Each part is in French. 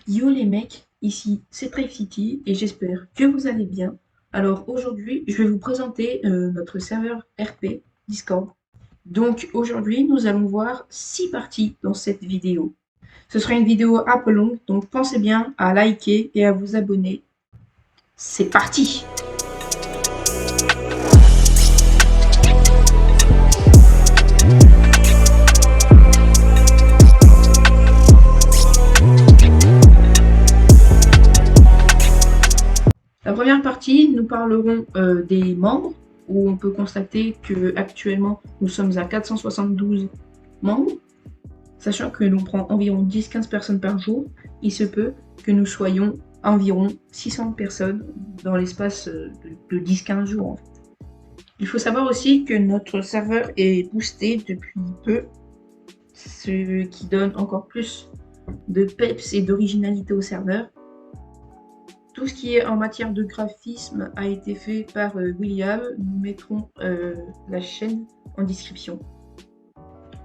Yo les mecs, ici c'est Trade City et j'espère que vous allez bien. Alors aujourd'hui, je vais vous présenter notre serveur RP Discord. Donc aujourd'hui, nous allons voir 6 parties dans cette vidéo. Ce sera une vidéo un peu longue, donc pensez bien à liker et à vous abonner. C'est parti! La première partie, nous parlerons des membres, où on peut constater que actuellement nous sommes à 472 membres. Sachant que l'on prend environ 10-15 personnes par jour, il se peut que nous soyons environ 600 personnes dans l'espace de 10-15 jours en fait. Il faut savoir aussi que notre serveur est boosté depuis peu, ce qui donne encore plus de peps et d'originalité au serveur. Tout ce qui est en matière de graphisme a été fait par William. Nous mettrons la chaîne en description.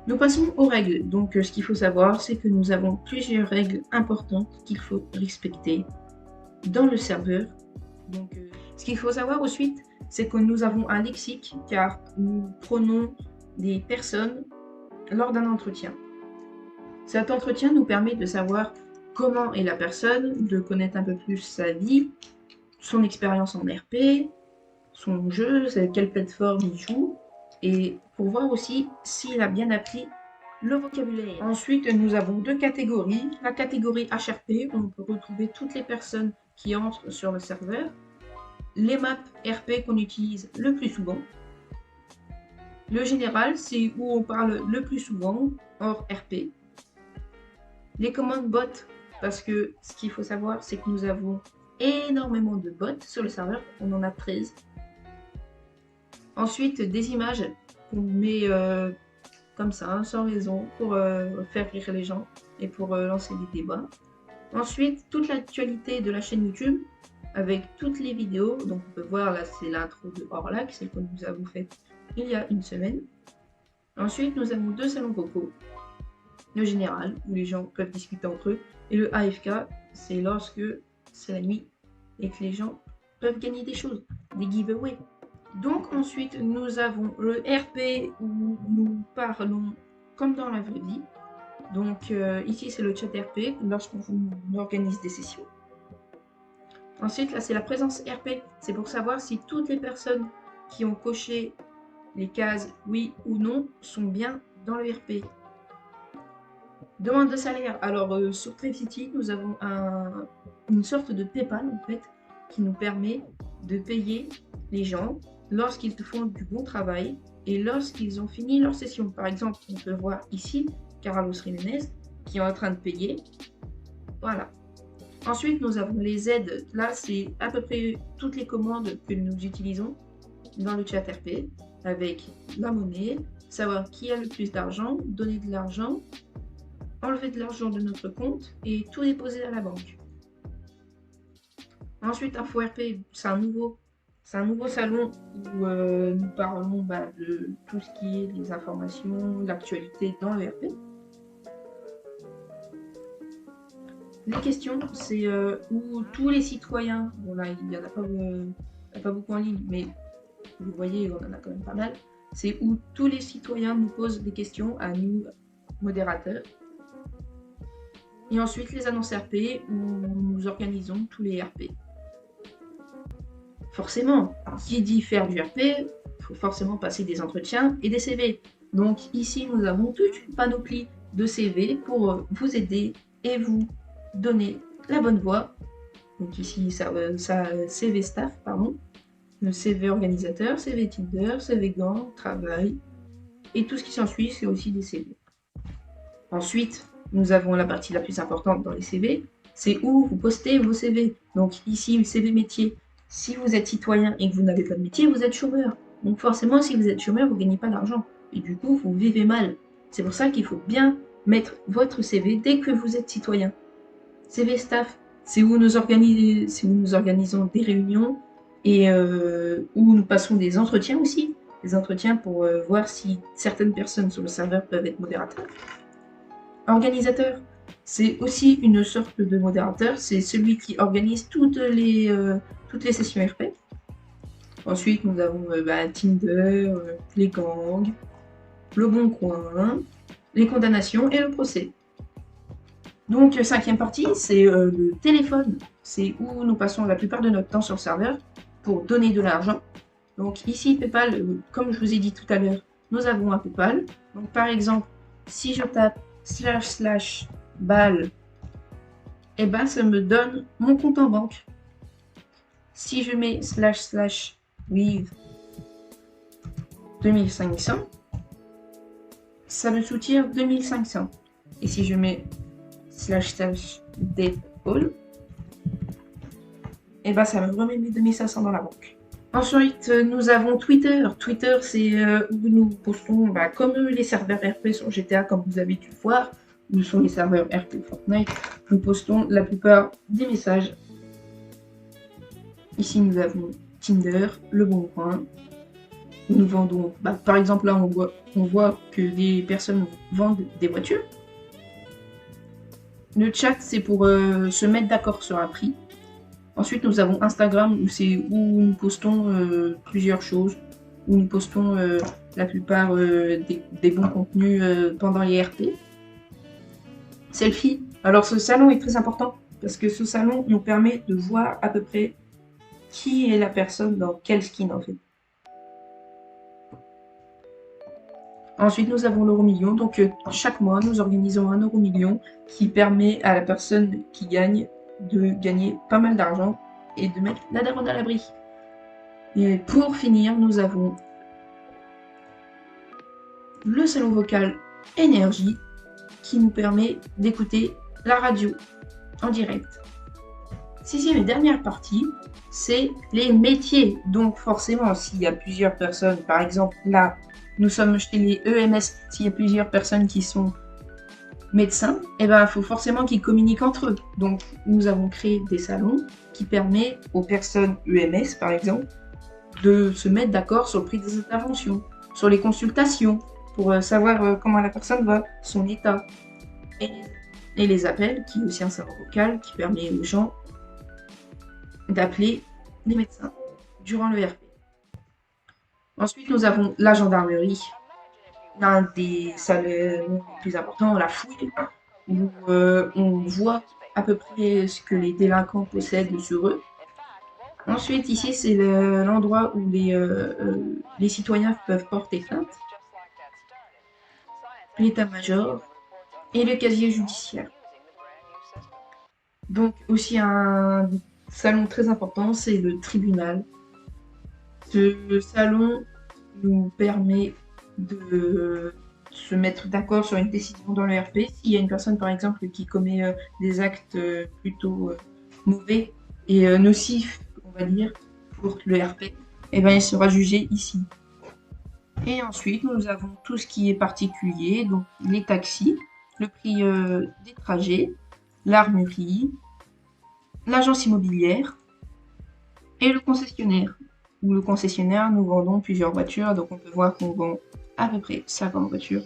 Nous passons aux règles. Donc, ce qu'il faut savoir, c'est que nous avons plusieurs règles importantes qu'il faut respecter dans le serveur. Donc, ce qu'il faut savoir ensuite, c'est que nous avons un lexique car nous prenons des personnes lors d'un entretien. Cet entretien nous permet de savoir comment est la personne, de connaître un peu plus sa vie, son expérience en RP, son jeu, quelle plateforme il joue, et pour voir aussi s'il a bien appris le vocabulaire. Ensuite, nous avons deux catégories. La catégorie HRP, où on peut retrouver toutes les personnes qui entrent sur le serveur. Les maps RP qu'on utilise le plus souvent. Le général, c'est où on parle le plus souvent, hors RP. Les commandes bots, parce que ce qu'il faut savoir, c'est que nous avons énormément de bots sur le serveur. On en a 13. Ensuite, des images qu'on met comme ça, sans raison, pour faire rire les gens et pour lancer des débats. Ensuite, toute l'actualité de la chaîne YouTube, avec toutes les vidéos. Donc on peut voir, là c'est l'intro de Orlac, celle que nous avons faite il y a une semaine. Ensuite, nous avons deux salons vocaux. Le général, où les gens peuvent discuter entre eux. Et le AFK, c'est lorsque c'est la nuit et que les gens peuvent gagner des choses, des giveaways. Donc ensuite, nous avons le RP où nous parlons comme dans la vraie vie. Donc ici, c'est le chat RP lorsqu'on organise des sessions. Ensuite, là, c'est la présence RP. C'est pour savoir si toutes les personnes qui ont coché les cases oui ou non sont bien dans le RP. Demande de salaire. Alors, sur Trade City, nous avons une sorte de PayPal, en fait, qui nous permet de payer les gens lorsqu'ils font du bon travail et lorsqu'ils ont fini leur session. Par exemple, on peut voir ici Carlos Jiménez qui est en train de payer. Voilà. Ensuite, nous avons les aides. Là, c'est à peu près toutes les commandes que nous utilisons dans le chat RP avec la monnaie, savoir qui a le plus d'argent, donner de l'argent, enlever de l'argent de notre compte et tout déposer à la banque. Ensuite, Info RP, c'est un nouveau salon où nous parlons de tout ce qui est les informations, l'actualité dans le RP. Les questions, c'est où tous les citoyens, bon là il n'y en a pas beaucoup en ligne, mais vous voyez, on en a quand même pas mal, c'est où tous les citoyens nous posent des questions à nous, modérateurs. Et ensuite les annonces RP où nous organisons tous les RP. Forcément, qui dit faire du RP, il faut forcément passer des entretiens et des CV. Donc ici, nous avons toute une panoplie de CV pour vous aider et vous donner la bonne voie. Donc ici, ça CV staff, pardon, le CV organisateur, CV Tinder, CV Gant, travail, et tout ce qui s'ensuit, c'est aussi des CV. Ensuite, nous avons la partie la plus importante dans les CV, c'est où vous postez vos CV. Donc ici, le CV métier. Si vous êtes citoyen et que vous n'avez pas de métier, vous êtes chômeur. Donc forcément, si vous êtes chômeur, vous ne gagnez pas d'argent. Et du coup, vous vivez mal. C'est pour ça qu'il faut bien mettre votre CV dès que vous êtes citoyen. CV staff, c'est où nous organisons des réunions et où nous passons des entretiens aussi. Des entretiens pour voir si certaines personnes sur le serveur peuvent être modérateurs. Organisateur, C'est aussi une sorte de modérateur, c'est celui qui organise toutes les sessions RP. Ensuite, nous avons Tinder, les gangs, le bon coin, les condamnations et le procès. Donc, cinquième partie, c'est le téléphone. C'est où nous passons la plupart de notre temps sur le serveur pour donner de l'argent. Donc ici, PayPal, comme je vous ai dit tout à l'heure, nous avons un PayPal. Donc par exemple, si je tape / balle, et ben ça me donne mon compte en banque. Si je mets / with 2500, ça me soutire 2500. Et si je mets / daypal, et ben ça me remet mes 2500 dans la banque. Ensuite, nous avons Twitter. Twitter, c'est où nous postons, comme les serveurs RP sur GTA, comme vous avez dû le voir, ou sur les serveurs RP Fortnite, nous postons la plupart des messages. Ici, nous avons Tinder, Le Bon Coin. Nous vendons, par exemple, là, on voit que des personnes vendent des voitures. Le chat, c'est pour se mettre d'accord sur un prix. Ensuite, nous avons Instagram, c'est où nous postons plusieurs choses, où nous postons la plupart des bons contenus pendant les RP. Selfie. Alors, ce salon est très important, parce que ce salon nous permet de voir à peu près qui est la personne dans quel skin, en fait. Ensuite, nous avons l'euro-million. Donc, chaque mois, nous organisons un euro-million qui permet à la personne qui gagne de gagner pas mal d'argent et de mettre la daronne à l'abri. Et pour finir, nous avons le salon vocal Énergie qui nous permet d'écouter la radio en direct. Sixième et dernière partie, c'est les métiers. Donc forcément, s'il y a plusieurs personnes, par exemple là, nous sommes chez les EMS, s'il y a plusieurs personnes qui sont médecins, il faut forcément qu'ils communiquent entre eux. Donc nous avons créé des salons qui permettent aux personnes EMS, par exemple, de se mettre d'accord sur le prix des interventions, sur les consultations, pour savoir comment la personne va, son état. Et les appels, qui est aussi un salon vocal qui permet aux gens d'appeler les médecins durant le RP. Ensuite, nous avons la gendarmerie, l'un des salons les plus importants, la fouille, où on voit à peu près ce que les délinquants possèdent sur eux. Ensuite, ici, c'est l'endroit où les citoyens peuvent porter plainte, l'état-major et le casier judiciaire. Donc, aussi un salon très important, c'est le tribunal. Ce salon nous permet de se mettre d'accord sur une décision dans le RP. S'il y a une personne, par exemple, qui commet des actes plutôt mauvais et nocifs, on va dire, pour le RP, il sera jugé ici. Et ensuite, nous avons tout ce qui est particulier, donc les taxis, le prix des trajets, l'armurerie, l'agence immobilière et le concessionnaire. Où le concessionnaire, nous vendons plusieurs voitures, donc on peut voir qu'on vend à peu près 50 voitures.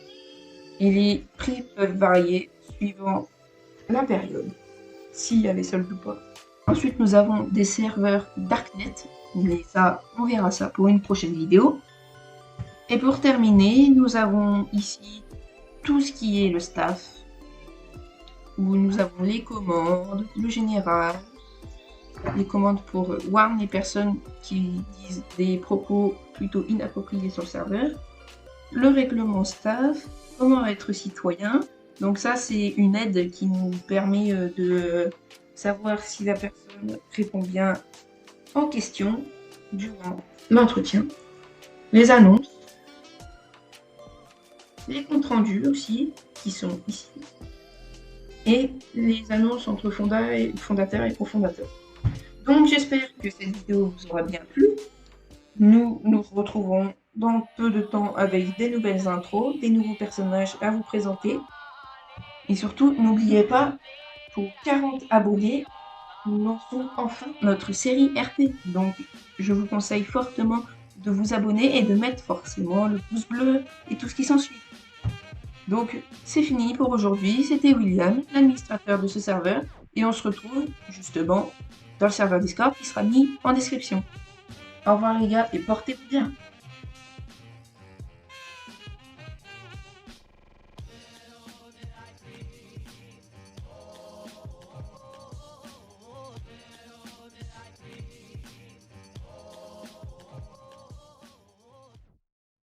Et les prix peuvent varier suivant la période, s'il y avait solde ou pas. Ensuite, nous avons des serveurs Darknet, mais ça, on verra ça pour une prochaine vidéo. Et pour terminer, nous avons ici tout ce qui est le staff, où nous avons les commandes, le général, les commandes pour warn les personnes qui disent des propos plutôt inappropriés sur le serveur, le règlement staff, comment être citoyen. Donc ça, c'est une aide qui nous permet de savoir si la personne répond bien en question durant l'entretien. Les annonces, les comptes rendus aussi, qui sont ici, et les annonces entre fondateurs et cofondateurs. Donc j'espère que cette vidéo vous aura bien plu. Nous nous retrouverons dans peu de temps avec des nouvelles intros, des nouveaux personnages à vous présenter. Et surtout, n'oubliez pas, pour 40 abonnés, nous lançons enfin notre série RP. Donc je vous conseille fortement de vous abonner et de mettre forcément le pouce bleu et tout ce qui s'ensuit. Donc c'est fini pour aujourd'hui, c'était William, l'administrateur de ce serveur, et on se retrouve justement dans le serveur Discord qui sera mis en description. Au revoir les gars et portez-vous bien.